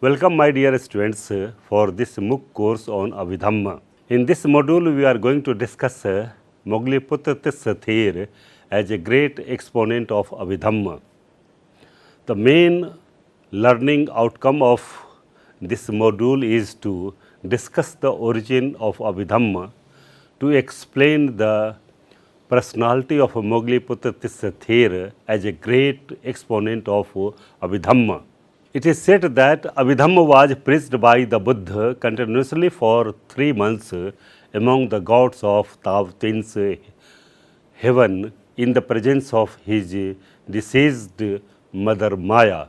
Welcome my dear students for this MOOC course on Abhidhamma. In this module we are going to discuss Mogliputra Tissather as a great exponent of Abhidhamma. The main learning outcome of this module is to discuss the origin of Abhidhamma, to explain the personality of Mogliputra Tissather as a great exponent of Abhidhamma. It is said that Abhidhamma was preached by the Buddha continuously for 3 months among the gods of Taotin's heaven in the presence of his deceased mother Maya.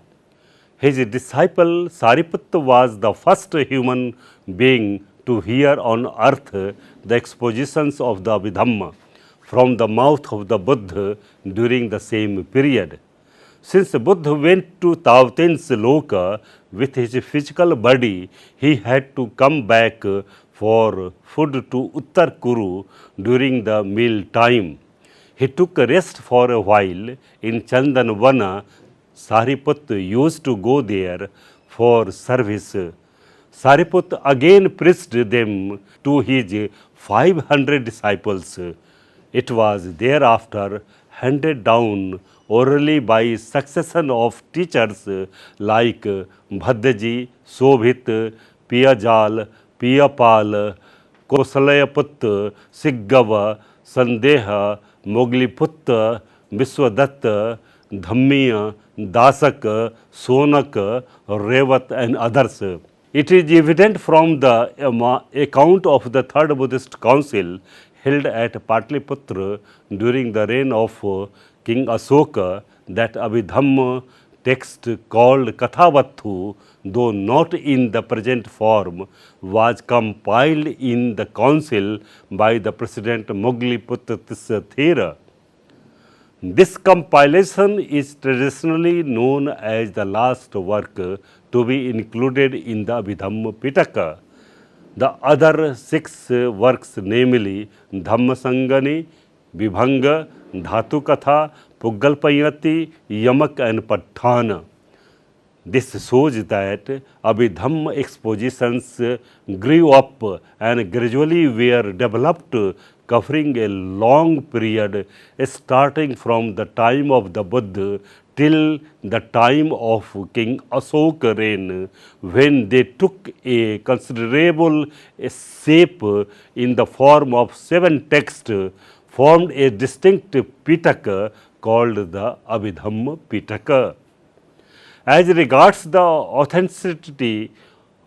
His disciple Sariputta was the first human being to hear on earth the expositions of the Abhidhamma from the mouth of the Buddha during the same period. Since Buddha went to Taotin's Loka with his physical body, he had to come back for food to Uttar Kuru during the meal time. He took a rest for a while in Chandanvana. Sariputta used to go there for service. Sariputta again preached them to his 500 disciples. It was thereafter handed down orally by succession of teachers like Bhaddaji, Sobhit, Piyajal, Piyapal, Kosalayaputta, Siggava, Sandeha, Mogliputta, Viswadatta, Dhammiya, Dasak, Sonak, Revat and others. It is evident from the account of the Third Buddhist Council held at Patliputra during the reign of King Asoka that Abhidhamma text called Kathavattu, though not in the present form, was compiled in the council by the President Mogliputra Tissather. This compilation is traditionally known as the last work to be included in the Abhidhamma Pitaka. The other 6 works, namely Dhammasangani, Vibhanga, Dhatu Katha, Puggalpayati, Yamak and Patthana. This shows that Abhidhamma expositions grew up and gradually were developed, covering a long period starting from the time of the Buddha till the time of King Asoka reign, when they took a considerable shape in the form of 7 texts, formed a distinct Pitaka called the Abhidhamma Pitaka. As regards the authenticity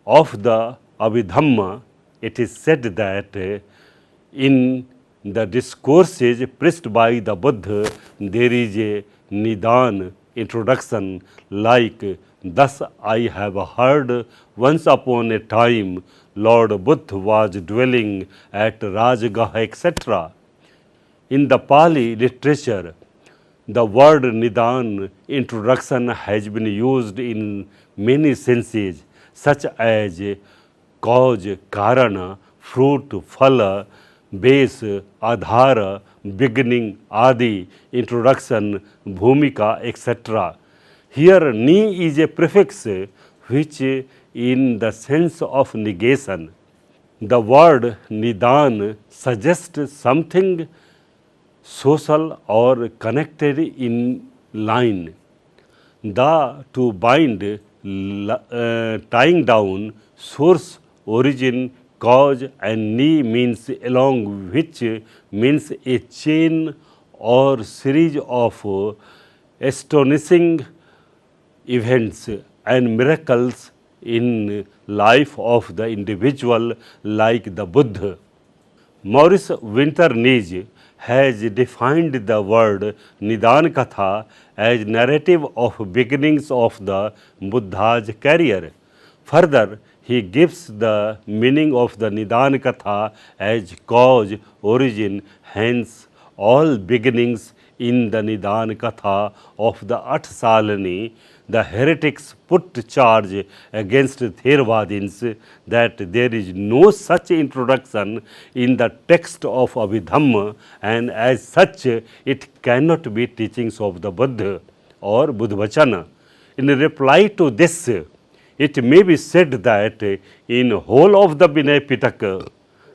of the Abhidhamma, it is said that in the discourses preached by the Buddha, there is a Nidan introduction like, "Thus I have heard once upon a time Lord Buddha was dwelling at Rajgah, etc." In the Pali literature, the word Nidan introduction has been used in many senses, such as cause, Karana, fruit, Phala, base, Adhara, beginning, Adi, introduction, Bhumika, etc. Here, Ni is a prefix which in the sense of negation. The word Nidan suggests something social or connected in line. The to bind, tying down, source, origin, cause, and Ni means along, which means a chain or series of astonishing events and miracles in life of the individual like the Buddha. Maurice Winter-Nige has defined the word Nidan Katha as narrative of beginnings of the Buddha's career. Further, he gives the meaning of the Nidan Katha as cause, origin, hence all beginnings in the Nidan Katha of the Atsalani. The heretics put charge against Theravadins that there is no such introduction in the text of Abhidhamma, and as such it cannot be teachings of the Buddha or Buddhavachana. In reply to this, It may be said that in whole of the Vinay Pitaka,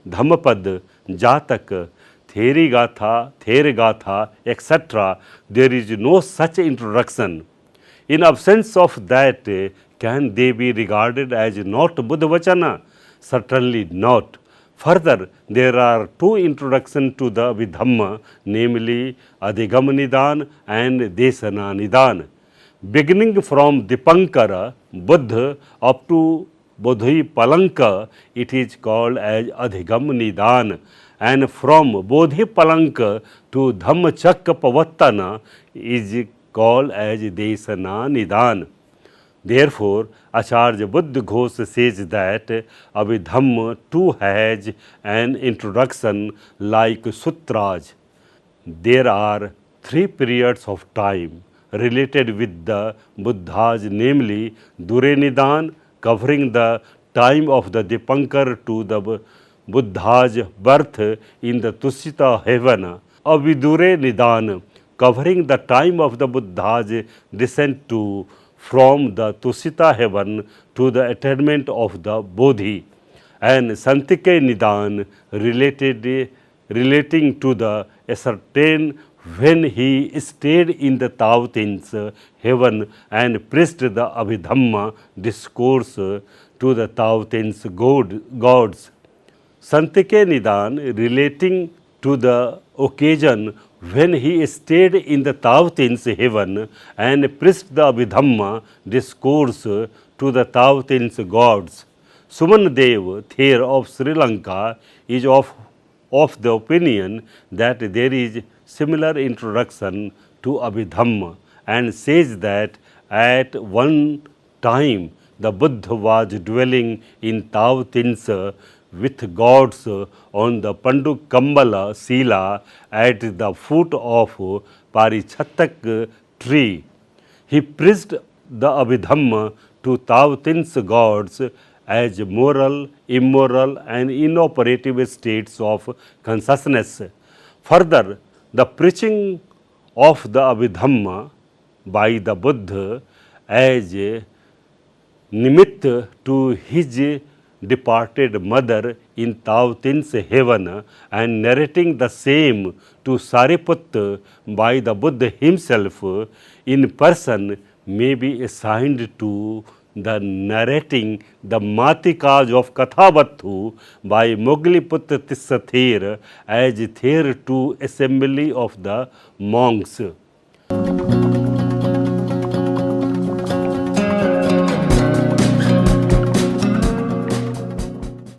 Dhammapad, Jatak, Therigatha, etc., there is no such introduction. In absence of that, can they be regarded as not Buddhavachana? Certainly not. Further, there are two introductions to the Abhidhamma, namely Adhigam Nidan and Desana Nidan. Beginning from Dipankara, Buddha, up to Bodhi Palanka, it is called as Adhigam Nidan. And from Bodhi Palanka to Dhammachakka Pavattana is called as Desana Nidan. Therefore, Acharya Buddha Ghosh says that Abhidhamma too has an introduction like Sutras. There are three periods of time related with the Buddhas, namely Dure Nidan, covering the time of the Dipankar to the Buddha's birth in the Tusita heaven, Avidure Nidan, covering the time of the Buddha's descent from the Tusita heaven to the attainment of the Bodhi, and Santike Nidan relating to the ascertain when he stayed in the Taotin's heaven and preached the Abhidhamma discourse to the Taotin's gods. Santike Nidan relating to the occasion when he stayed in the Taotin's heaven and preached the Abhidhamma discourse to the Taotin's gods. Suman Dev, Thayer of Sri Lanka, is of the opinion that there is similar introduction to Abhidhamma and says that at one time the Buddha was dwelling in Taotin's with gods on the Pandukambala Sila at the foot of Parichatak tree. He preached the Abhidhamma to Taotin's gods as moral, immoral and inoperative states of consciousness. Further, the preaching of the Abhidhamma by the Buddha as nimitta to his departed mother in Taotin's heaven and narrating the same to Sariputta by the Buddha himself in person may be assigned to the narrating the Matikas of Kathavattu by Mogliputta Tissa Thayer as Thayer to assembly of the monks.